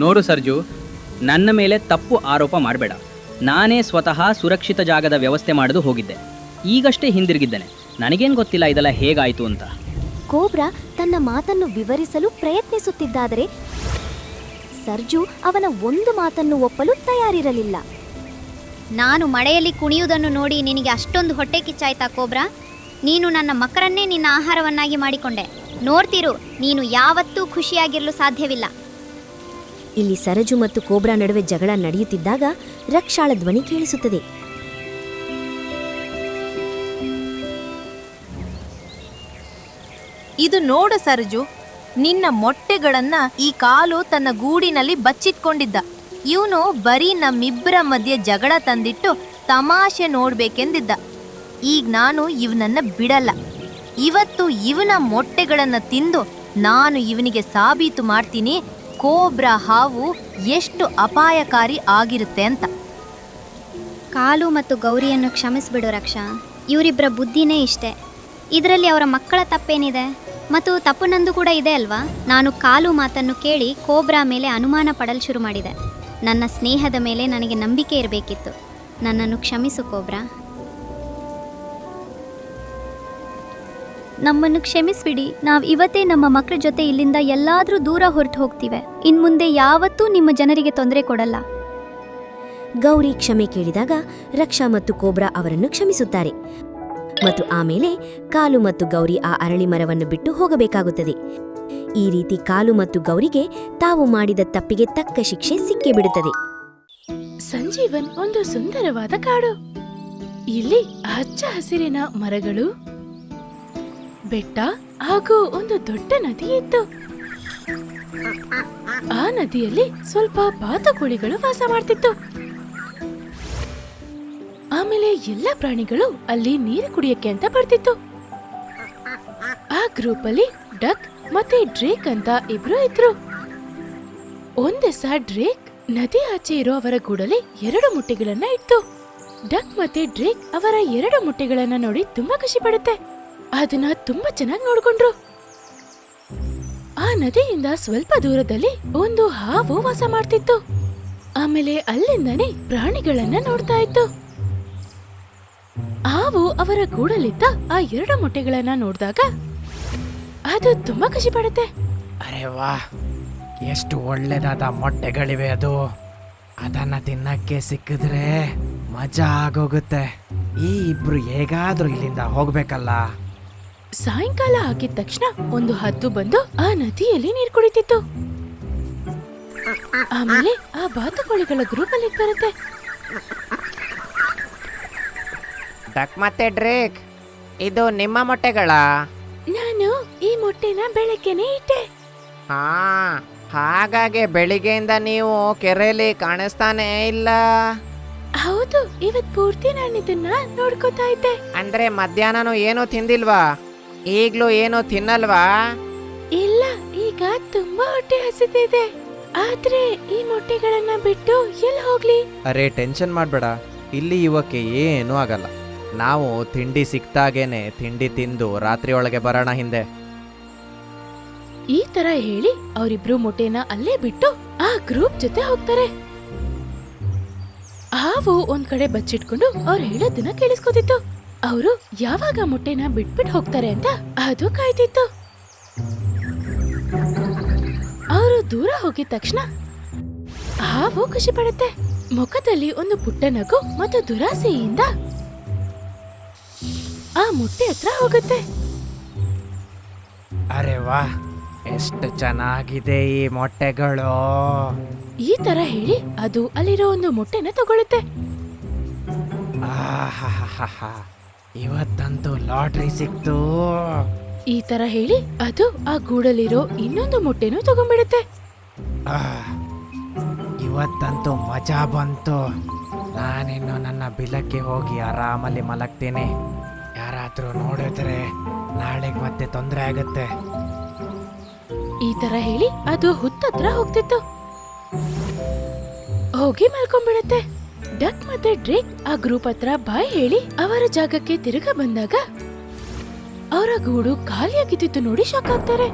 ನೋಡು ಸರ್ಜು, ನನ್ನ ಮೇಲೆ ತಪ್ಪು ಆರೋಪ ಮಾಡಬೇಡ. ನಾನೇ ಸ್ವತಃ ಸುರಕ್ಷಿತ ಜಾಗದ ವ್ಯವಸ್ಥೆ ಮಾಡಲು ಹೋಗಿದ್ದೆ. ಈಗಷ್ಟೇ ಹಿಂದಿರುಗಿದ್ದೇನೆ. ನನಗೇನು ಗೊತ್ತಿಲ್ಲ ಇದೆಲ್ಲ ಹೇಗಾಯಿತು ಅಂತ. ಕೋಬ್ರಾ ತನ್ನ ಮಾತನ್ನು ವಿವರಿಸಲು ಪ್ರಯತ್ನಿಸುತ್ತಿದ್ದಾದರೆ ಸರ್ಜು ಅವನ ಒಂದು ಮಾತನ್ನು ಒಪ್ಪಲು ತಯಾರಿರಲಿಲ್ಲ. ನಾನು ಮಳೆಯಲ್ಲಿ ಕುಣಿಯುವುದನ್ನು ನೋಡಿ ನಿನಗೆ ಅಷ್ಟೊಂದು ಹೊಟ್ಟೆ ಕಿಚ್ಚಾಯ್ತಾ ಕೋಬ್ರಾ? ನೀನು ನನ್ನ ಮಕ್ಕಳನ್ನೇ ನಿನ್ನ ಆಹಾರವನ್ನಾಗಿ ಮಾಡಿಕೊಂಡೆ. ನೋಡ್ತಿರು, ನೀನು ಯಾವತ್ತೂ ಖುಷಿಯಾಗಿರಲು ಸಾಧ್ಯವಿಲ್ಲ. ಇಲ್ಲಿ ಸರಜು ಮತ್ತು ಕೋಬ್ರಾ ನಡುವೆ ಜಗಳ ನಡೆಯುತ್ತಿದ್ದಾಗ ರಕ್ಷಾಳ ಧ್ವನಿ ಕೇಳಿಸುತ್ತದೆ. ಇದು ನೋಡು ಸರಜು, ನಿನ್ನ ಮೊಟ್ಟೆಗಳನ್ನ ಈ ಕಾಲು ತನ್ನ ಗೂಡಿನಲ್ಲಿ ಬಚ್ಚಿಟ್ಕೊಂಡಿದ್ದ. ಇವನು ಬರೀ ನಮ್ಮಿಬ್ಬರ ಮಧ್ಯೆ ಜಗಳ ತಂದಿಟ್ಟು ತಮಾಷೆ ನೋಡ್ಬೇಕೆಂದಿದ್ದ. ಈಗ ನಾನು ಇವನನ್ನ ಬಿಡಲ್ಲ. ಇವತ್ತು ಇವನ ಮೊಟ್ಟೆಗಳನ್ನ ತಿಂದು ನಾನು ಇವನಿಗೆ ಸಾಬೀತು ಮಾಡ್ತೀನಿ ಕೋಬ್ರಾ ಹಾವು ಎಷ್ಟು ಅಪಾಯಕಾರಿ ಆಗಿರುತ್ತೆ ಅಂತ. ಕಾಲು ಮತ್ತು ಗೌರಿಯನ್ನು ಕ್ಷಮಿಸ್ಬಿಡು ರಕ್ಷಾ. ಇವರಿಬ್ಬರ ಬುದ್ಧಿನೇ ಇಷ್ಟೆ. ಇದರಲ್ಲಿ ಅವರ ಮಕ್ಕಳ ತಪ್ಪೇನಿದೆ? ಮತ್ತು ತಪ್ಪು ನಂದು ಕೂಡ ಇದೆ ಅಲ್ವಾ? ನಾನು ಕಾಲು ಮಾತನ್ನು ಕೇಳಿ ಕೋಬ್ರಾ ಮೇಲೆ ಅನುಮಾನ ಪಡಲು ಶುರು ಮಾಡಿದೆ. ನನ್ನ ಸ್ನೇಹದ ಮೇಲೆ ನನಗೆ ನಂಬಿಕೆ ಇರಬೇಕಿತ್ತು. ನನ್ನನ್ನು ಕ್ಷಮಿಸು ಕೋಬ್ರಾ. ನಮ್ಮನ್ನು ಕ್ಷಮಿಸ್ಬಿಡಿ. ನಾವು ಇವತ್ತೇ ನಮ್ಮ ಮಕ್ಕಳ ಜೊತೆ ಇಲ್ಲಿಂದ ಎಲ್ಲಾದರೂ ದೂರ ಹೊರಟು ಹೋಗ್ತೀವಿ. ಇನ್ಮುಂದೆ ಯಾವತ್ತೂ ನಿಮ್ಮ ಜನರಿಗೆ ತೊಂದರೆ ಕೊಡಲ್ಲ. ಗೌರಿ ಕ್ಷಮೆ ಕೇಳಿದಾಗ ರಕ್ಷಾ ಮತ್ತು ಕೋಬ್ರಾ ಅವರನ್ನು ಕ್ಷಮಿಸುತ್ತಾರೆ ಮತ್ತು ಆಮೇಲೆ ಕಾಲು ಮತ್ತು ಗೌರಿ ಆ ಅರಳಿ ಮರವನ್ನು ಬಿಟ್ಟು ಹೋಗಬೇಕಾಗುತ್ತದೆ. ಈ ರೀತಿ ಕಾಲು ಮತ್ತು ಗೌರಿಗೆ ತಾವು ಮಾಡಿದ ತಪ್ಪಿಗೆ ತಕ್ಕ ಶಿಕ್ಷೆ ಸಿಕ್ಕೇ ಬಿಡುತ್ತದೆ. ಸಂಜೀವನ್ ಒಂದು ಸುಂದರವಾದ ಕಾಡು. ಇಲ್ಲಿ ಹಚ್ಚ ಹಸಿರಿನ ಮರಗಳು, ಬೆಟ್ಟ ಹಾಗೂ ಒಂದು ದೊಡ್ಡ ನದಿ ಇತ್ತು. ಆ ನದಿಯಲ್ಲಿ ಸ್ವಲ್ಪ ಬಾತುಕೋಳಿಗಳು ವಾಸ ಮಾಡ್ತಿತ್ತು. ಆಮೇಲೆ ಎಲ್ಲ ಪ್ರಾಣಿಗಳು ಅಲ್ಲಿ ನೀರು ಕುಡಿಯಕ್ಕೆ ಅಂತ ಬರ್ತಿತ್ತು. ಆ ಗ್ರೂಪ್ ಅಲ್ಲಿ ಡಕ್ ಮತ್ತೆ ಡ್ರೇಕ್ ಅಂತ ಇಬ್ರು ಇದ್ರು. ಒಂದಿವಸ ಡ್ರೇಕ್ ನದಿ ಆಚೆ ಇರೋ ಅವರ ಗೂಡಲ್ಲಿ 2 ಮೊಟ್ಟೆಗಳನ್ನ ಇತ್ತು. ಡಕ್ ಮತ್ತೆ ಡ್ರೇಕ್ ಅವರ 2 ಮೊಟ್ಟೆಗಳನ್ನ ನೋಡಿ ತುಂಬಾ ಖುಷಿ ಪಡುತ್ತೆ. ಅದನ್ನ ತುಂಬಾ ಚೆನ್ನಾಗಿ ನೋಡ್ಕೊಂಡ್ರು. ಆ ನದಿಯಿಂದ ಸ್ವಲ್ಪ ದೂರದಲ್ಲಿ ಒಂದು ಹಾವು ವಾಸ ಮಾಡ್ತಿತ್ತು. ಆಮೇಲೆ ಅಲ್ಲಿಂದಾನೆ ಪ್ರಾಣಿಗಳನ್ನ ನೋಡ್ತಾ ಇತ್ತು. ಹಾವು ಅವರ ಗೂಡಲ್ಲಿದ್ದ ಆ 2 ಮೊಟ್ಟೆಗಳನ್ನ ನೋಡಿದಾಗ ಅದು ತುಂಬಾ ಖುಷಿ ಪಡುತ್ತೆ. ಅರೆ ವಾ, ಎಷ್ಟು ಒಳ್ಳೆದಾದ ಮೊಟ್ಟೆಗಳಿವೆ. ಅದನ್ನ ತಿನ್ನಕ್ಕೆ ಸಿಕ್ಕಿದ್ರೆ ಮಜಾ ಆಗೋಗುತ್ತೆ. ಈ ಇಬ್ರು ಹೇಗಾದ್ರೂ ಇಲ್ಲಿಂದ ಹೋಗ್ಬೇಕಲ್ಲ. ಸಾಯಂಕಾಲ ಆಗಿದ ತಕ್ಷಣ ಒಂದು ಹದ್ದು ಬಂದು ಆ ನದಿಯಲ್ಲಿ ನೀರು ಕುಡಿತಿತ್ತು. ಆಮೇಲೆ ಆ ಬಾತುಕೋಳಿಗಳ ಗ್ರೂಪ್ ಅಲ್ಲಿ ಬರುತ್ತೆ. ಡಕ್ ಮತ್ತೆ ಡ್ರೇಕ್, ಇದು ನಿಮ್ಮ ಮೊಟ್ಟೆಗಳ? ನಾನು ಈ ಮೊಟ್ಟೆನ ಬೆಳಗ್ಗೆನೆ ಇಟ್ಟೆ. ಹಾ, ಹಾಗಾಗಿ ಬೆಳಿಗ್ಗೆಯಿಂದ ನೀವು ಕೆರೆಯಲ್ಲಿ ಕಾಣಿಸ್ತಾನೇ ಇಲ್ಲ. ಹೌದು, ಇವತ್ ಪೂರ್ತಿ ನಾನು ಇದನ್ನ ನೋಡ್ಕೋತಾ ಇದ್ದೆ. ಅಂದ್ರೆ ಮಧ್ಯಾಹ್ನನೂ ಏನೂ ತಿಂದಿಲ್ವಾ? ಈಗ್ಲೂ ಏನು ತಿನ್ನಲ್ವಾ? ಇಲ್ಲ, ಈಗ ತುಂಬಾ ಹೊಟ್ಟೆ ಹಸಿತಿದೆ. ಆದ್ರೆ ಈ ಮೊಟ್ಟೆಗಳನ್ನ ಬಿಟ್ಟು ಎಲ್ಲಿ ಹೋಗ್ಲಿ? ಅರೆ ಟೆನ್ಷನ್ ಮಾಡಬೇಡ, ಇಲ್ಲಿ ಇವಕ್ಕೆ ಏನೂ ಆಗಲ್ಲ. ನಾವು ತಿಂಡಿ ಸಿಕ್ತಾಗೇನೆ ತಿಂಡಿ ತಿಂದು ರಾತ್ರಿ ಒಳಗೆ ಬರೋಣ ಹಿಂದೆ. ಈ ತರ ಹೇಳಿ ಅವರಿಬ್ರು ಮೊಟ್ಟೆನ ಅಲ್ಲೇ ಬಿಟ್ಟು ಆ ಗ್ರೂಪ್ ಜೊತೆ ಹೋಗ್ತಾರೆ. ಹಾವು ಒಂದ್ ಕಡೆ ಬಚ್ಚಿಟ್ಕೊಂಡು ಅವ್ರು ಹೇಳೋದನ್ನ ಕೇಳಿಸ್ಕೊತಿತ್ತು. ಅವರು ಯಾವಾಗ ಮೊಟ್ಟೆನ ಬಿಟ್ಬಿಟ್ಟು ಹೋಗ್ತಾರೆ ಅಂತ ಅದು ಕಾಯ್ತಿತ್ತು. ಅವರು ದೂರ ಹೋಗಿದ ತಕ್ಷಣ ಹಾವು ಖುಷಿ ಪಡುತ್ತೆ. ಮುಖದಲ್ಲಿ ಒಂದು ಪುಟ್ಟ ನಗು ಮತ್ತು ದುರಾಸೆಯಿಂದ ಆ ಮೊಟ್ಟೆ ಹತ್ರ ಹೋಗುತ್ತೆ. ಅರೆ ವಾ, ಎಷ್ಟು ಚೆನ್ನಾಗಿದೆ ಈ ಮೊಟ್ಟೆಗಳು. ಈ ತರ ಹೇಳಿ ಅದು ಅಲ್ಲಿರೋ ಒಂದು ಮೊಟ್ಟೆನ ತಗೊಳುತ್ತೆ. ಆಹಾಹಾಹಾ, ಇವತ್ತಂತೂ ಲಾಟ್ರಿ ಸಿಕ್ತು. ಈ ತರ ಹೇಳಿ ಅದು ಆ ಗೂಡಲ್ಲಿರೋ ಇನ್ನೊಂದು ಮೊಟ್ಟೆನೂ ತಗೊಂಡ್ಬಿಡುತ್ತೆ. ಇವತ್ತಂತೂ ಮಜಾ ಬಂತು. ನಾನಿನ್ನು ನನ್ನ ಬಿಲಕ್ಕೆ ಹೋಗಿ ಆರಾಮಲ್ಲಿ ಮಲಗ್ತೀನಿ. ಯಾರಾದ್ರೂ ನೋಡಿದ್ರೆ ನಾಳೆಗೆ ಮತ್ತೆ ತೊಂದರೆ ಆಗುತ್ತೆ. ಈ ತರ ಹೇಳಿ ಅದು ಹುತ್ತತ್ರ ಹೋಗ್ತಿತ್ತು. ಹೋಗಿ ಮಲ್ಕೊಂಡ್ಬಿಡತ್ತೆ. ಡಕ್ ಮತ್ತೆ ಡ್ರೇಕ್ ಆ ಗ್ರೂಪ್ ಹತ್ರ ಬಾಯ್ ಹೇಳಿ ಅವರ ಜಾಗಕ್ಕೆ ತಿರುಗ ಬಂದಾಗ ಅವರ ಗೂಡು ಖಾಲಿಯಾಗಿದ್ದು ನೋಡಿ ಶಾಕ್ ಆಗ್ತಾರೆ.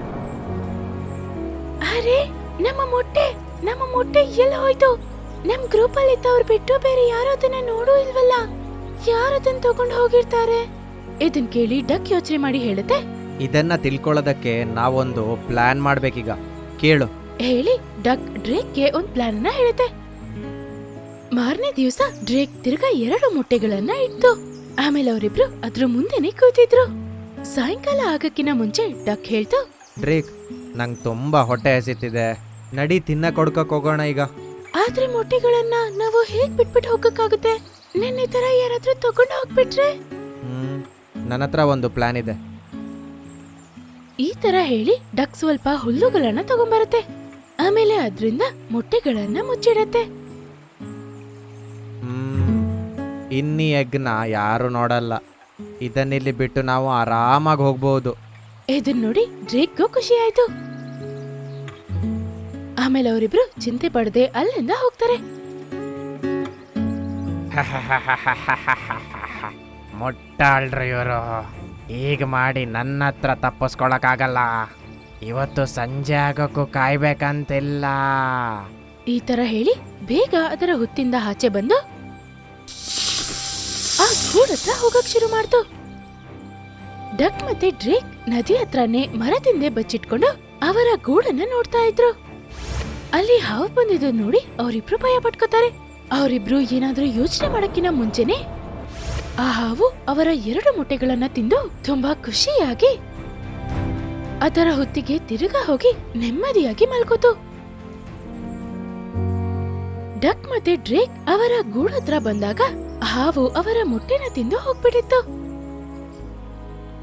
ಅರೆ, ನಮ್ಮ ಮೊಟ್ಟೆ ಎಲ್ಲ ಹೋಯ್ತು? ನಮ್ ಗ್ರೂಪ್ ಅಲ್ಲಿ ಇದ್ದವ್ರು ಬಿಟ್ಟು ಬೇರೆ ಯಾರು ಅದನ್ನ ನೋಡೂ ಇಲ್ವಲ್ಲ. ಯಾರು ಅದನ್ನ ತಗೊಂಡು ಹೋಗಿರ್ತಾರೆ? ಇದನ್ ಕೇಳಿ ಡಕ್ ಯೋಚನೆ ಮಾಡಿ ಹೇಳುತ್ತೆ. ಇದನ್ನ ತಿಳ್ಕೊಳ್ಳೋದಕ್ಕೆ ನಾವೊಂದು ಪ್ಲಾನ್ ಮಾಡ್ಬೇಕೀಗ, ಕೇಳು. ಹೇಳಿ ಡಕ್ ಡ್ರೇಕ್ಗೆ ಒಂದ್ ಪ್ಲಾನ್ ಅನ್ನ ಹೇಳುತ್ತೆ. ಮಾರನೇ ದಿವಸ ಡ್ರೇಕ್ ತಿರ್ಗಾ 2 ಮೊಟ್ಟೆಗಳನ್ನ ಇಟ್ಟು ಆಮೇಲೆ ಅವರಿಬ್ರು ಅದ್ರ ಮುಂದೆನೆ ಕೂತಿದ್ರು. ಸಾಯಂಕಾಲ ಆಗಕ್ಕಿನ ಮುಂಚೆ ಡಕ್ ಹೇಳ್ತು, ಡ್ರೇಕ್, ನಂಗೆ ತುಂಬಾ ಹೊಟ್ಟೆ ಹಸಿತಿದೆ, ನಡಿ ತಿನ್ನ ಕೊಡ್ಕಕ್ ಹೋಗೋಣ ಈಗ. ಆದ್ರೆ ಮೊಟ್ಟೆಗಳನ್ನ ನಾವು ಹೇಗ್ ಬಿಟ್ಬಿಟ್ಟು ಹೋಗಕ್ಕಾಗುತ್ತೆ? ನಿನ್ನೆ ತರ ಯಾರಾದ್ರೂ ತಗೊಂಡು ಹೋಗ್ಬಿಟ್ರೆ? ನನ್ನ ಹತ್ರ ಒಂದು ಪ್ಲಾನ್ ಇದೆ. ಈ ತರ ಹೇಳಿ ಡಕ್ ಸ್ವಲ್ಪ ಹುಲ್ಲುಗಳನ್ನ ತಗೊಂಡ್ಬರುತ್ತೆ. ಆಮೇಲೆ ಅದ್ರಿಂದ ಮೊಟ್ಟೆಗಳನ್ನ ಮುಚ್ಚಿಡತ್ತೆ. ಇನ್ನಿ ಎಗ್ನ ಯಾರು ನೋಡಲ್ಲ. ಇದನ್ನಿಲ್ಲಿ ಬಿಟ್ಟು ನಾವು ಆರಾಮಾಗಿ ಹೋಗ್ಬಹುದು. ಇದನ್ ನೋಡಿ ಡ್ರೇಕ್ಗೂ ಖುಷಿ ಆಯ್ತು. ಆಮೇಲೆ ಅವರಿಬ್ರು ಚಿಂತೆ ಪಡದೆ ಅಲ್ಲಿಂದ ಹೋಗ್ತಾರೆ. ಮುಟ್ಟಾಳ್ರಿ ಇವರು. ಈಗ ಮಾಡಿ ನನ್ನ ಹತ್ರ ತಪ್ಪಿಸ್ಕೊಳಕ್ಕಾಗಲ್ಲ. ಇವತ್ತು ಸಂಜೆ ಆಗೋಕ್ಕೂ ಕಾಯ್ಬೇಕಂತಿಲ್ಲ. ಈ ತರ ಹೇಳಿ ಬೇಗ ಅದರ ಹುತ್ತಿಂದ ಆಚೆ ಬಂದು ಆ ಗೂಡತ್ರ ಹೋಗಕ್ ಶುರು ಮಾಡ್ತು. ಡಕ್ ಮತ್ತೆ ಡ್ರೇಕ್ ನದಿ ಹತ್ರನೇ ಮರದಿಂದೆ ಬಚ್ಚಿಟ್ಕೊಂಡು ಅವರ ಗೂಡನ್ನ ನೋಡ್ತಾ ಇದ್ರು. ಅಲ್ಲಿ ಹಾವು ಬಂದಿದ್ದು ನೋಡಿ ಅವರಿಬ್ರು ಭಯ ಪಟ್ಕೋತಾರೆ. ಅವರಿಬ್ರು ಏನಾದ್ರೂ ಯೋಚನೆ ಮಾಡಕ್ಕಿನ ಮುಂಚೆನೆ ಆ ಹಾವು ಅವರ 2 ಮೊಟ್ಟೆಗಳನ್ನ ತಿಂದು ತುಂಬಾ ಖುಷಿಯಾಗಿ ಅದರ ಹೊತ್ತಿಗೆ ತಿರುಗಾ ಹೋಗಿ ನೆಮ್ಮದಿಯಾಗಿ ಮಲ್ಕೋತು. ಡಕ್ ಮತ್ತೆ ಡ್ರೇಕ್ ಅವರ ಗೂಡತ್ರ ಬಂದಾಗ ಹಾವು ಅವರ ಮೊಟ್ಟೆನ ತಿಂದು ಹೋಗ್ಬಿಟ್ಟಿತ್ತು.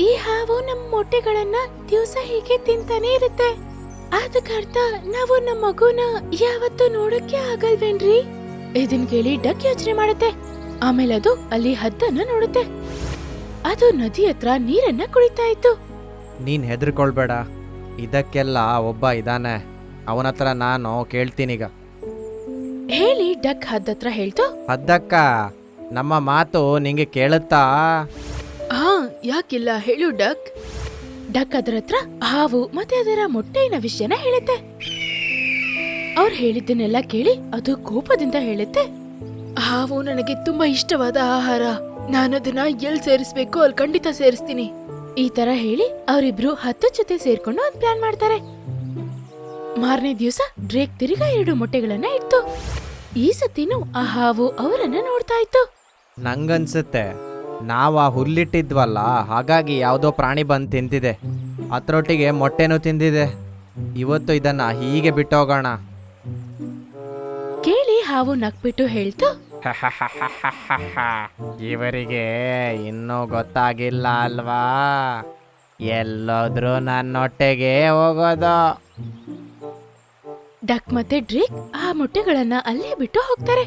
ಈ ಹಾವು ನಮ್ಮ ಮೊಟ್ಟೆಗಳನ್ನ ದಿವಸ ಹೀಗೆ ತಿಂತಾನೆ ಇರುತ್ತೆ. ಅದಕ್ಕರ್ಥ ನಾವು ನಮ್ಮ ಮಗುನ ಯಾವತ್ತೂ ನೋಡಕ್ಕೆ ಆಗಲ್ವೇನ್ರಿ? ಇದನ್ ಕೇಳಿ ಡಕ್ ಯೋಚನೆ ಮಾಡುತ್ತೆ. ಆಮೇಲೆ ಅದು ಅಲ್ಲಿ ಹದ್ದನ್ನ ನೋಡುತ್ತೆ. ಅದು ನದಿ ಹತ್ರ ನೀರನ್ನ ಕುಡಿತಾ ಇತ್ತು. ನೀನ್ ಹೆದರ್ಕೊಳ್ಬೇಡ, ಇದಕ್ಕೆಲ್ಲ ಒಬ್ಬ ಇದಾನೆ, ಅವನ ಹತ್ರ ನಾನು ಕೇಳ್ತೀನೀಗ. ಹೇಳಿ ಡಕ್ ಹದ್ದತ್ರ ಹೇಳ್ತು, ಹದ್ದಕ್ಕ, ನಮ್ಮ ಮಾತು ನಿಂಗೆ ಕೇಳುತ್ತಾ? ಹಾ, ಯಾಕಿಲ್ಲ, ಹೇಳು ಡಕ್. ಡಕ್ ಅದರ ಹತ್ರ ಹಾವು ಮತ್ತೆ ಅದರ ಮೊಟ್ಟೆಯ ವಿಷಯನ ಹೇಳುತ್ತೆ. ಅವ್ರು ಹೇಳಿದ್ದನ್ನೆಲ್ಲ ಕೇಳಿ ಅದು ಕೋಪದಿಂದ ಹೇಳುತ್ತೆ, ಹಾವು ನನಗೆ ತುಂಬಾ ಇಷ್ಟವಾದ ಆಹಾರ. ನಾನದನ್ನ ಎಲ್ ಸೇರಿಸ್ಬೇಕು ಅಲ್ಲಿ ಖಂಡಿತ ಸೇರಿಸ್ತೀನಿ. ಈ ತರ ಹೇಳಿ ಅವರಿಬ್ರು 10 ಜೊತೆ ಸೇರ್ಕೊಂಡು ಒಂದ್ ಪ್ಲಾನ್ ಮಾಡ್ತಾರೆ. ಮಾರನೇ ದಿವಸ ಡ್ರೇಕ್ ತಿರುಗಾ 2 ಮೊಟ್ಟೆಗಳನ್ನ ಇಟ್ಟು ಈ ಸತಿನೂ ಆ ಹಾವು ಅವರನ್ನ ನೋಡ್ತಾ ಇತ್ತು. ನಂಗನ್ಸುತ್ತೆ ನಾವು ಆ ಹುಲ್ಲಿಟ್ಟಿದ್ವಲ್ಲ, ಹಾಗಾಗಿ ಯಾವುದೋ ಪ್ರಾಣಿ ಬಂದು ತಿಂತಿದೆ. ಅದ್ರೊಟ್ಟಿಗೆ ಮೊಟ್ಟೆನೂ ತಿಂದಿದೆ. ಇವತ್ತು ಇದನ್ನ ಹೀಗೆ ಬಿಟ್ಟೋಗೋಣ. ಕೇಳಿ ಹಾವು ನಕ್ಬಿಟ್ಟು ಹೇಳ್ತು, ಇವರಿಗೆ ಇನ್ನೂ ಗೊತ್ತಾಗಿಲ್ಲ ಅಲ್ವಾ, ಎಲ್ಲೋದ್ರೂ ನನ್ನೊಟ್ಟೆಗೆ ಹೋಗೋದು. ಡಕ್ ಮತ್ತೆ ಡ್ರೇಕ್ ಆ ಮೊಟ್ಟೆಗಳನ್ನ ಅಲ್ಲೇ ಬಿಟ್ಟು ಹೋಗ್ತಾರೆ.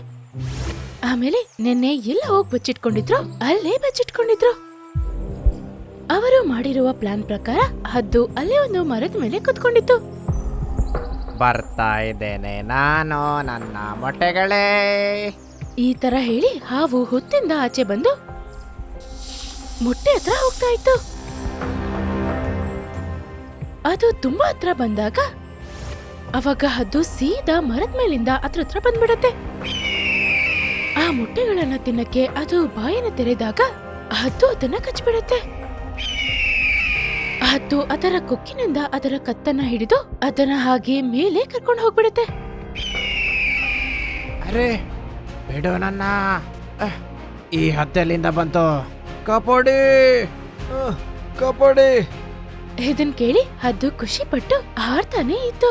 ಆಮೇಲೆ ನಿನ್ನೆ ಎಲ್ಲ ಹೋಗಿ ಬಚ್ಚಿಟ್ಕೊಂಡಿದ್ರು ಅಲ್ಲೇ ಬಚ್ಚಿಟ್ಕೊಂಡಿದ್ರು. ಅವರು ಮಾಡಿರುವ ಪ್ಲಾನ್ ಪ್ರಕಾರ ಹದ್ದು ಅಲ್ಲೇ ಒಂದು ಮರದ ಮೇಲೆ ಕುತ್ಕೊಂಡಿತ್ತು. ಬರ್ತಾ ಇದ್ದೇನೆ ನಾನು ನನ್ನ ಮೊಟ್ಟೆಗಳೇ. ಈ ತರ ಹೇಳಿ ಹಾವು ಹುತ್ತಿಂದ ಆಚೆ ಬಂದು ಮೊಟ್ಟೆ ಹತ್ರ ಹೋಗ್ತಾ ಇತ್ತು. ಅದು ತುಂಬಾ ಹತ್ರ ಬಂದಾಗ ಅವಾಗ ಹದ್ದು ಸೀದಾ ಮರದ ಮೇಲಿಂದ ಹತ್ರ ಬಂದ್ಬಿಡತ್ತೆ. ಆ ಮೊಟ್ಟೆಗಳನ್ನ ತಿನ್ನಕ್ಕೆ ಅದು ಬಾಯನ್ನು ತೆರೆದಾಗ ಹದ್ದು ಅದನ್ನ ಕಚ್ಬಿಡತ್ತೆ. ಹದ್ದು ಅದರ ಕೊಕ್ಕಿನಿಂದ ಅದರ ಕತ್ತನ್ನ ಹಿಡಿದು ಅದನ್ನ ಹಾಗೆ ಮೇಲೆ ಕರ್ಕೊಂಡು ಹೋಗ್ಬಿಡತ್ತೆ. ಅರೆ ಬಿಡು ನನ್ನ. ಈ ಹತ್ತೆಲಿಂದ ಬಂತು. ಕಪೋಡಿ ಕಪೋಡಿ. ಇದನ್ ಕೇಳಿ ಹದ್ದು ಖುಷಿ ಪಟ್ಟು ಹಾರ್ತಾನೆ ಇತ್ತು.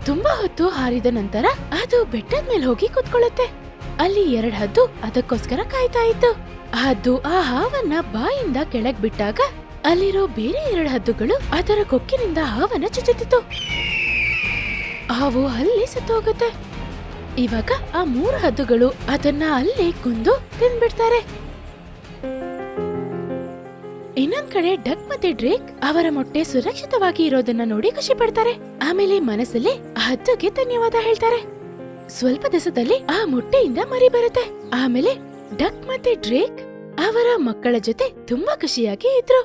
ತುಂಬಾ ಹೊತ್ತು ಹಾರಿದ ನಂತರ ಅದು ಬೆಟ್ಟದ ಮೇಲೆ ಹೋಗಿ ಕುತ್ಕೊಳ್ಳುತ್ತೆ. ಅಲ್ಲಿ 2 ಹದ್ದು ಅದಕ್ಕೋಸ್ಕರ ಕಾಯ್ತಾ ಇತ್ತು. ಹದ್ದು ಆ ಹಾವನ್ನ ಬಾಯಿಂದ ಕೆಳಗ್ ಬಿಟ್ಟಾಗ ಅಲ್ಲಿರೋ ಬೇರೆ 2 ಹದ್ದುಗಳು ಅದರ ಕೊಕ್ಕಿನಿಂದ ಹಾವನ್ನ ಚುಚ್ಚುತ್ತಿತ್ತು. ಹಾವು ಅಲ್ಲಿ ಸತ್ತು ಹೋಗುತ್ತೆ. ಇವಾಗ ಆ 3 ಹದ್ದುಗಳು ಅದನ್ನ ಅಲ್ಲೇ ಕೊಂದು ತಿನ್ಬಿಡ್ತಾರೆ. ಇನ್ನೊಂದ್ ಕಡೆ ಡಕ್ ಮತ್ತೆ ಡ್ರೇಕ್ ಅವರ ಮೊಟ್ಟೆ ಸುರಕ್ಷಿತವಾಗಿ ಇರೋದನ್ನ ನೋಡಿ ಖುಷಿ ಪಡ್ತಾರೆ. ಆಮೇಲೆ ಮನಸ್ಸಲ್ಲಿ ಹದ್ದುಗೆ ಧನ್ಯವಾದ ಹೇಳ್ತಾರೆ. ಸ್ವಲ್ಪ ದಿವಸದಲ್ಲಿ ಆ ಮೊಟ್ಟೆಯಿಂದ ಮರಿ ಬರುತ್ತೆ. ಆಮೇಲೆ ಡಕ್ ಮತ್ತೆ ಡ್ರೇಕ್ ಅವರ ಮಕ್ಕಳ ಜೊತೆ ತುಂಬಾ ಖುಷಿಯಾಗಿ ಇದ್ರು.